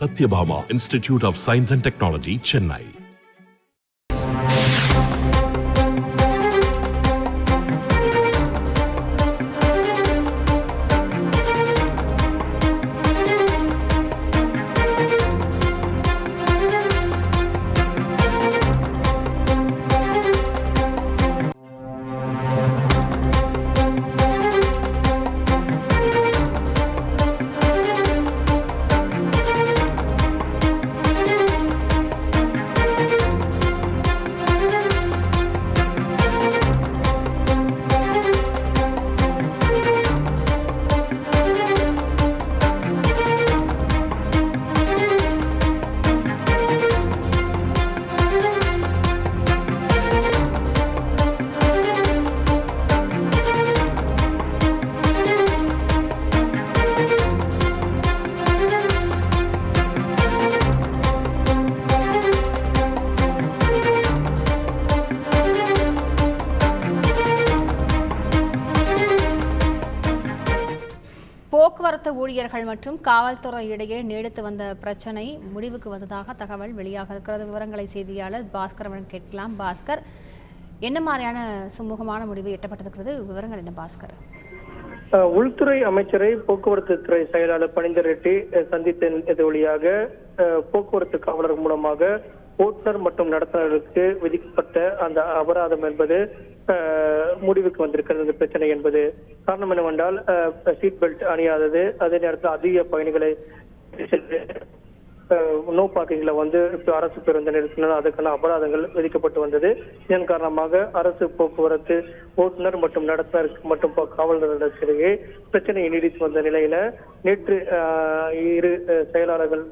Satyabhama Institute of Science and Technology, Chennai. போக்குவரத்து ஊழியர்கள் மற்றும் காவல்துறை இடையே நீடித்து வந்த பிரச்சனை முடிவுக்கு வந்ததாக தகவல் வெளியாக இருக்கிறது. விவரங்களை செய்தியாளர் பாஸ்கரவன் கேட்கலாம். பாஸ்கர், என்ன மாதிரியான சுமூகமான முடிவு எட்டப்பட்டிருக்கிறது? விவரங்கள் என்ன பாஸ்கர்? உள்துறை அமைச்சரை போக்குவரத்து துறை செயலாளர் பனிந்தர் ரெட்டி சந்தித்த வழியாக போக்குவரத்து காவலர் மூலமாக ஓட்டுநர் மற்றும் நடத்துனர்களுக்கு விதிக்கப்பட்ட அந்த அபராதம் என்பது முடிவுக்கு வந்திருக்கிறது. இந்த பிரச்சனை என்பது காரணம் என்னவென்றால் சீட் பெல்ட் அணியாதது, அதே நேரத்தில் அதிக பயணிகளை நோ பார்க்கிங்ல அரசு பேருந்து நிறுத்தினால் அதுக்கான அபராதங்கள் விதிக்கப்பட்டு வந்தது. இதன் காரணமாக அரசு போக்குவரத்து ஓட்டுநர் மற்றும் நடத்துனருக்கு மற்றும் காவலர்களுக்கிடையே பிரச்சனை நீடித்து வந்த நிலையில நேற்று இரு செயலாளர்கள்,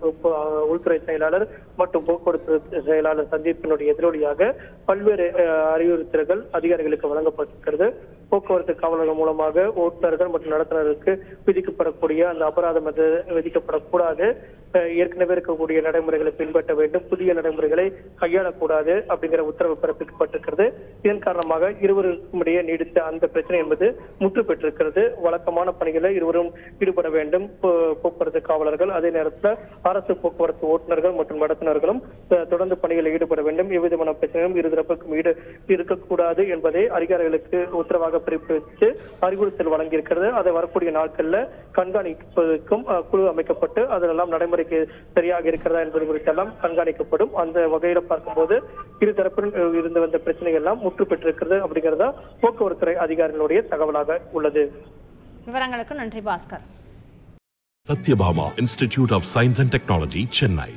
உள்துறை செயலாளர் மற்றும் போக்குவரத்து செயலாளர் சந்திப்பினுடைய எதிரொலியாக பல்வேறு அறிவுறுத்தல்கள் அதிகாரிகளுக்கு வழங்கப்பட்டிருக்கிறது. போக்குவரத்து காவலர்கள் மூலமாக ஓட்டுநர்கள் மற்றும் நடத்துனருக்கு விதிக்கப்படக்கூடிய அந்த அபராதம் விதிக்கப்படக்கூடாது, ஏற்கனவே இருக்கக்கூடிய நடைமுறைகளை பின்பற்ற வேண்டும், புதிய நடைமுறைகளை கையாளக்கூடாது அப்படிங்கிற உத்தரவு பிறப்பிக்கப்பட்டிருக்கிறது. இதன் காரணமாக இருவருக்கும் இடையே நீடித்த அந்த பிரச்சனை என்பது முற்று பெற்றிருக்கிறது. வழக்கமான பணிகளை இருவரும் ஈடுபட வேண்டும் போக்குவரத்து காவலர்கள், அதே நேரத்தில் அரசு போக்குவரத்து ஓட்டுநர்கள் மற்றும் நடத்துனர்களும் தொடர்ந்து பணிகளில் ஈடுபட வேண்டும். எவ்விதமான பிரச்சனையும் இருதரப்புக்கும் இருக்கக்கூடாது என்பதை அதிகாரிகளுக்கு உத்தரவாக பிறப்பித்து அறிவுறுத்தல் வழங்கியிருக்கிறது. அதை வரக்கூடிய நாட்களில் கண்காணிப்பதற்கும் குழு அமைக்கப்பட்டு அதெல்லாம் நடைமுறைக்கு சரியாக இருக்கிறதா என்பது குறித்தெல்லாம் கண்காணிக்கப்படும். அந்த வகையில பார்க்கும்போது இருதரப்பில் இருந்து வந்த பிரச்சனைகள் எல்லாம் முற்று பெற்றிருக்கிறது அப்படிங்கிறதா போக்குவரத்துறை அதிகாரிகளுடைய தகவலாக உள்ளது. விவரங்களுக்கு நன்றி Bhaskar. Satyabhama Institute of Science and Technology, Chennai.